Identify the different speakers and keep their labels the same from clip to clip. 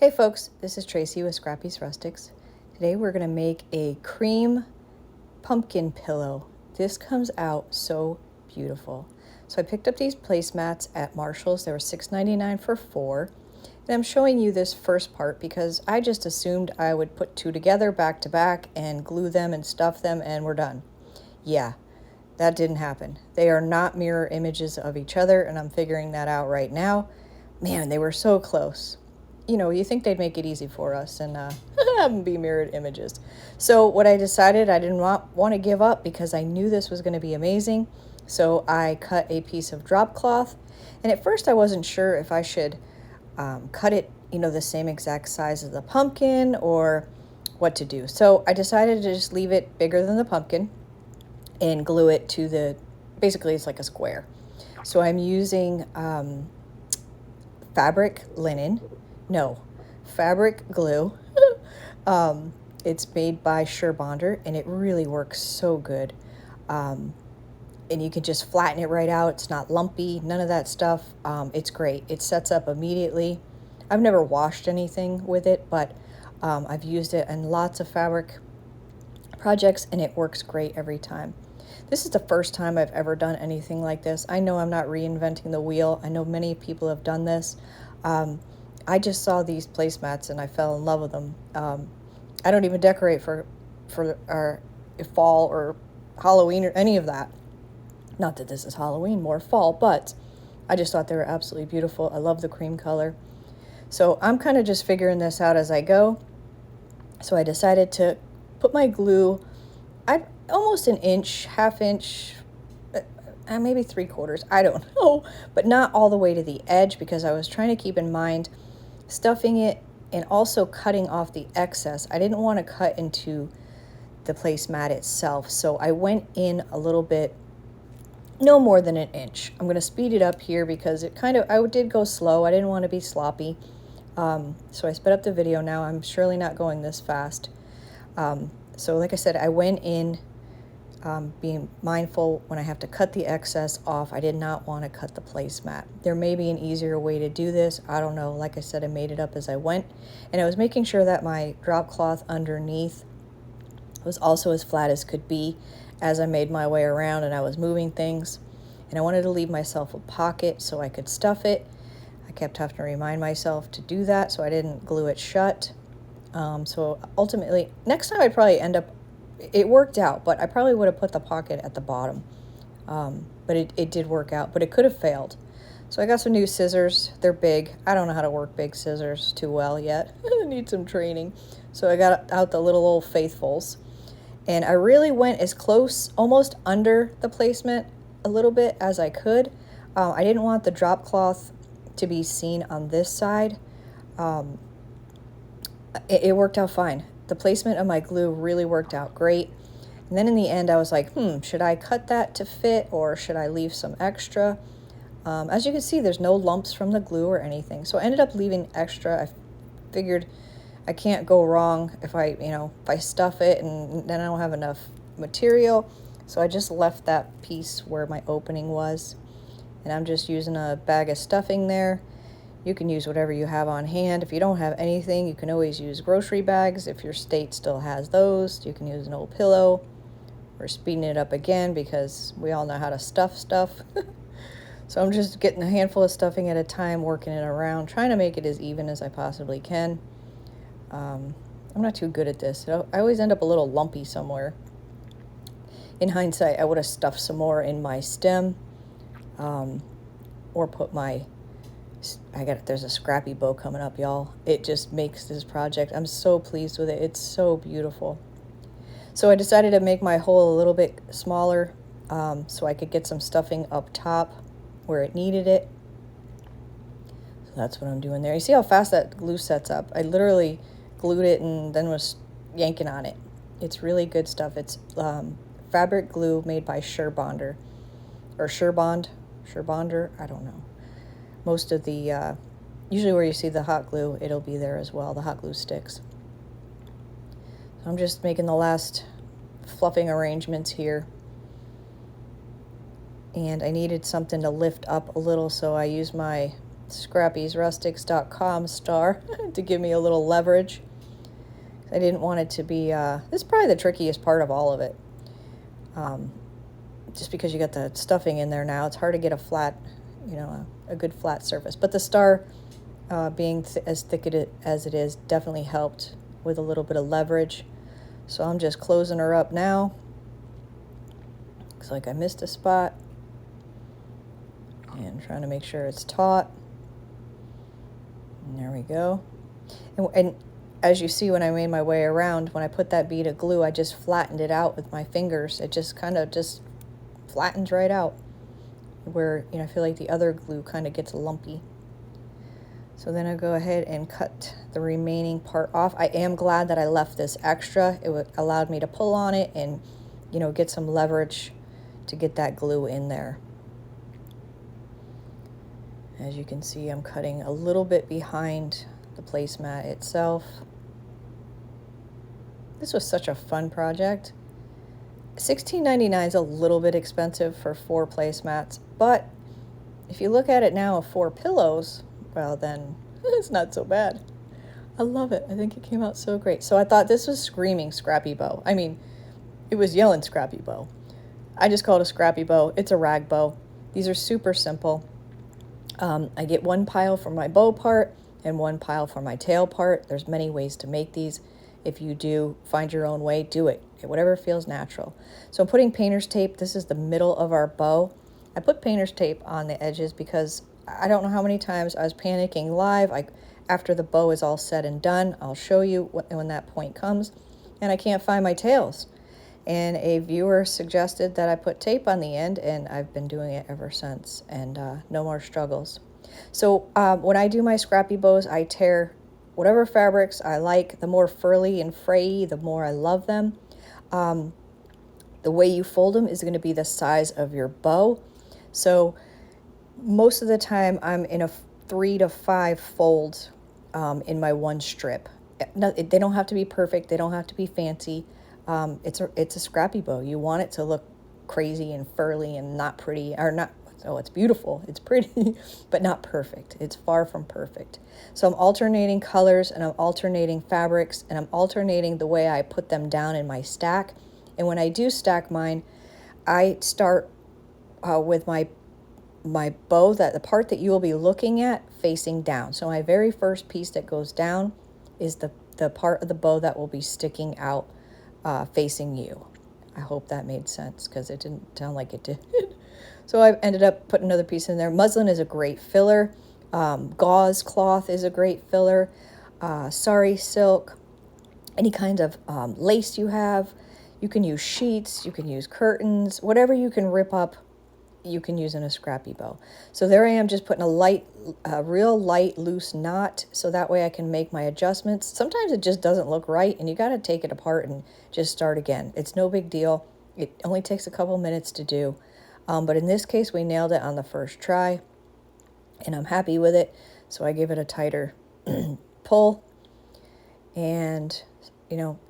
Speaker 1: Hey folks, this is Tracy with Scrappy's Rustics. Today we're going to make a cream pumpkin pillow. This comes out so beautiful. So I picked up these placemats at Marshall's. They were $6.99 for 4. And I'm showing you this first part because I just assumed I would put 2 together back to back and glue them and stuff them and we're done. Yeah, that didn't happen. They are not mirror images of each other and I'm figuring that out right now. Man, they were so close. You know, you think they'd make it easy for us and have them be mirrored images. So what I decided, I didn't want to give up because I knew this was going to be amazing. So I cut a piece of drop cloth. And at first I wasn't sure if I should cut it, the same exact size as the pumpkin or what to do. So I decided to just leave it bigger than the pumpkin and glue it to basically it's like a square. So I'm using fabric glue. It's made by Bonder and it really works so good. And you can just flatten it right out. It's not lumpy, none of that stuff. It's great. It sets up immediately. I've never washed anything with it, but I've used it in lots of fabric projects and it works great every time. This is the first time I've ever done anything like this. I know I'm not reinventing the wheel. I know many people have done this. I just saw these placemats and I fell in love with them. I don't even decorate for our fall or Halloween or any of that. Not that this is Halloween, more fall, but I just thought they were absolutely beautiful. I love the cream color. So I'm kind of just figuring this out as I go. So I decided to put my glue almost an inch, half inch, maybe 3/4, I don't know, but not all the way to the edge because I was trying to keep in mind stuffing it and also cutting off the excess. I didn't want to cut into the placemat itself, so I went in a little bit, no more than an inch. I'm going to speed it up here because I did go slow. I didn't want to be sloppy, so I sped up the video now. I'm surely not going this fast. So like I said, I went in being mindful when I have to cut the excess off. I did not want to cut the placemat. There may be an easier way to do this. I don't know. Like I said, I made it up as I went. And I was making sure that my drop cloth underneath was also as flat as could be as I made my way around and I was moving things. And I wanted to leave myself a pocket so I could stuff it. I kept having to remind myself to do that so I didn't glue it shut. So ultimately, next time I'd probably end up, it worked out, but I probably would have put the pocket at the bottom. But it did work out, but it could have failed. So I got some new scissors. They're big. I don't know how to work big scissors too well yet. I need some training. So I got out the little old Faithfuls. And I really went as close, almost under the placement a little bit as I could. I didn't want the drop cloth to be seen on this side. It worked out fine. The placement of my glue really worked out great. And then in the end, I was like, should I cut that to fit or should I leave some extra? As you can see, there's no lumps from the glue or anything. So I ended up leaving extra. I figured I can't go wrong if I stuff it and then I don't have enough material. So I just left that piece where my opening was. And I'm just using a bag of stuffing there. You can use whatever you have on hand. If you don't have anything, you can always use grocery bags. If your state still has those, you can use an old pillow. We're speeding it up again because we all know how to stuff stuff. So I'm just getting a handful of stuffing at a time, working it around, trying to make it as even as I possibly can. I'm not too good at this. I always end up a little lumpy somewhere. In hindsight, I would have stuffed some more in my stem or put there's a Scrappy Bow coming up, y'all. It just makes this project, I'm so pleased with it. It's so beautiful. So I decided to make my hole a little bit smaller so I could get some stuffing up top where it needed it. So that's what I'm doing there. You see how fast that glue sets up? I literally glued it and then was yanking on it. It's really good stuff. It's fabric glue made by Bonder or Bonder, I don't know. Most of the, usually where you see the hot glue, it'll be there as well, the hot glue sticks. So I'm just making the last fluffing arrangements here. And I needed something to lift up a little, so I used my scrappysrustics.com star to give me a little leverage. I didn't want it to be, this is probably the trickiest part of all of it. Just because you got the stuffing in there now, it's hard to get a flat, a good flat surface. But the star being as thick as it is definitely helped with a little bit of leverage. So I'm just closing her up now. Looks like I missed a spot. And trying to make sure it's taut. And there we go. And as you see, when I made my way around, when I put that bead of glue, I just flattened it out with my fingers. It just kind of just flattens right out, where I feel like the other glue kind of gets lumpy. So then I go ahead and cut the remaining part off. I am glad that I left this extra. It allowed me to pull on it and get some leverage to get that glue in there. As you can see, I'm cutting a little bit behind the placemat itself. This was such a fun project. $16.99 is a little bit expensive for 4 placemats, but if you look at it now of 4 pillows, well then it's not so bad. I love it. I think it came out so great. So I thought this was screaming Scrappy Bow. I mean, it was yelling Scrappy Bow. I just call it a Scrappy Bow. It's a rag bow. These are super simple. I get one pile for my bow part and one pile for my tail part. There's many ways to make these. If you do find your own way, do it. Whatever feels natural. So I'm putting painter's tape. This is the middle of our bow. I put painter's tape on the edges because I don't know how many times I was panicking live. After the bow is all said and done, I'll show you when that point comes, and I can't find my tails. And a viewer suggested that I put tape on the end, and I've been doing it ever since, and no more struggles. So when I do my scrappy bows, I tear whatever fabrics I like. The more furly and frayy, the more I love them. The way you fold them is going to be the size of your bow. So most of the time I'm in a 3 to 5 folds in my one strip. They don't have to be perfect. They don't have to be fancy. It's a scrappy bow. You want it to look crazy and furly and not pretty, or not. Oh, it's beautiful. It's pretty, but not perfect. It's far from perfect. So I'm alternating colors, and I'm alternating fabrics, and I'm alternating the way I put them down in my stack. And when I do stack mine, I start with my bow, the part that you will be looking at, facing down. So my very first piece that goes down is the part of the bow that will be sticking out facing you. I hope that made sense, because it didn't sound like it did. So I ended up putting another piece in there. Muslin is a great filler. Gauze cloth is a great filler. Sari silk, any kind of lace you have. You can use sheets, you can use curtains, whatever you can rip up, you can use in a scrappy bow. So there I am, just putting a real light, loose knot, so that way I can make my adjustments. Sometimes it just doesn't look right, and you got to take it apart and just start again. It's no big deal. It only takes a couple minutes to do. But in this case, we nailed it on the first try, and I'm happy with it. So I give it a tighter pull, and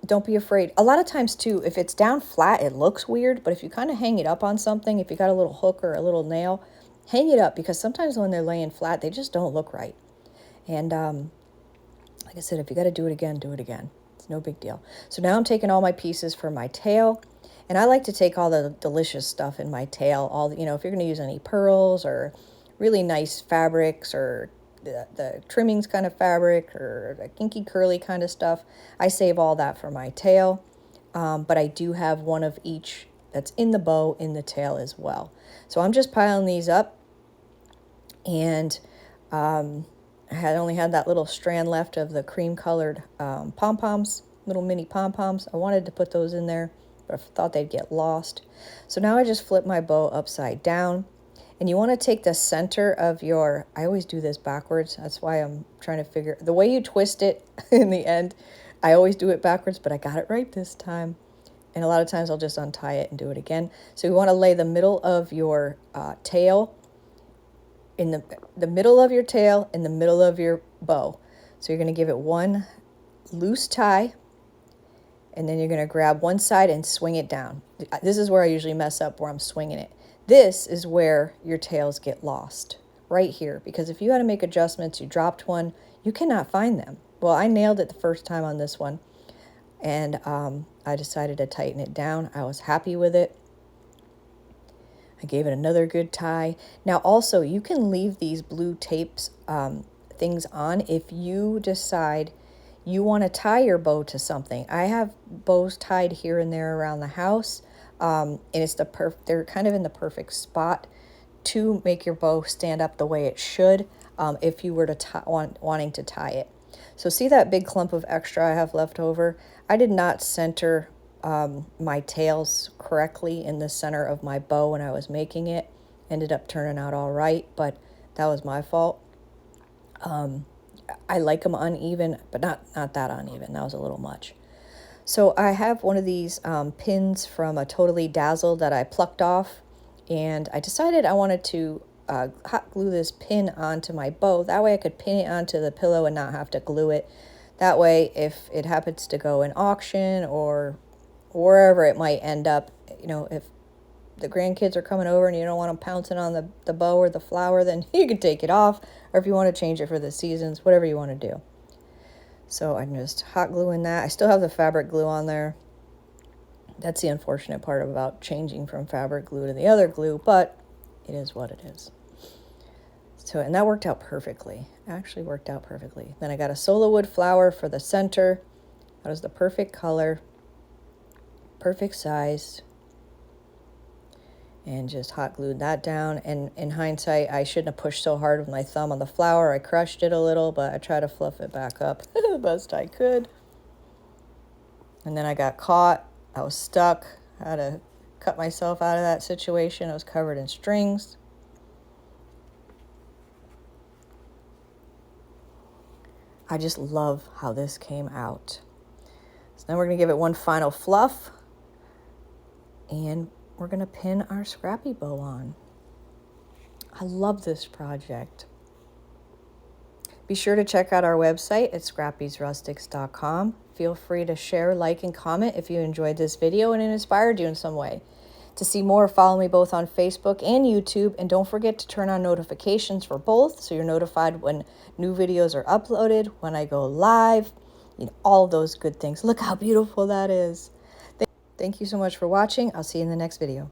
Speaker 1: don't be afraid. A lot of times too, if it's down flat, it looks weird, but if you kind of hang it up on something, if you got a little hook or a little nail, hang it up, because sometimes when they're laying flat, they just don't look right. And like I said, if you got to do it again, do it again. It's no big deal. So now I'm taking all my pieces for my tail, and I like to take all the delicious stuff in my tail. If you're going to use any pearls or really nice fabrics, or the trimmings kind of fabric, or the kinky curly kind of stuff, I save all that for my tail. But I do have one of each that's in the bow in the tail as well. So I'm just piling these up, and I only had that little strand left of the cream colored pom-poms, little mini pom-poms. I wanted to put those in there, but I thought they'd get lost. So now I just flip my bow upside down. And you want to take the center of your, I always do this backwards. That's why I'm trying to figure, the way you twist it in the end, I always do it backwards, but I got it right this time. And a lot of times I'll just untie it and do it again. So you want to lay the middle of your tail, in the middle of your tail, in the middle of your bow. So you're going to give it one loose tie, and then you're going to grab one side and swing it down. This is where I usually mess up, where I'm swinging it. This is where your tails get lost, right here, because if you had to make adjustments, you dropped one, you cannot find them. Well, I nailed it the first time on this one, and I decided to tighten it down. I was happy with it. I gave it another good tie. Now also, you can leave these blue tapes things on if you decide you want to tie your bow to something. I have bows tied here and there around the house, and it's they're kind of in the perfect spot to make your bow stand up the way it should, if you were to wanting to tie it. So see that big clump of extra I have left over? I did not center my tails correctly in the center of my bow when I was making it. Ended up turning out all right, but that was my fault. I like them uneven, but not that uneven. That was a little much. So I have one of these pins from a Totally Dazzled that I plucked off, and I decided I wanted to hot glue this pin onto my bow. That way I could pin it onto the pillow and not have to glue it. That way, if it happens to go in auction or wherever it might end up, you know, if the grandkids are coming over and you don't want them pouncing on the bow or the flower, then you can take it off. Or if you want to change it for the seasons, whatever you want to do. So I'm just hot gluing that. I still have the fabric glue on there. That's the unfortunate part about changing from fabric glue to the other glue, but it is what it is. So, and that worked out perfectly. Actually worked out perfectly. Then I got a solo wood flower for the center. That was the perfect color, perfect size. And just hot glued that down. And in hindsight, I shouldn't have pushed so hard with my thumb on the flower. I crushed it a little, but I tried to fluff it back up the best I could. And then I got caught. I was stuck. I had to cut myself out of that situation. I was covered in strings. I just love how this came out. So now we're going to give it one final fluff. And we're going to pin our Scrappy Bow on. I love this project. Be sure to check out our website at scrappysrustics.com. Feel free to share, like, and comment if you enjoyed this video and it inspired you in some way. To see more, follow me both on Facebook and YouTube, and don't forget to turn on notifications for both so you're notified when new videos are uploaded, when I go live, you know, all those good things. Look how beautiful that is. Thank you so much for watching. I'll see you in the next video.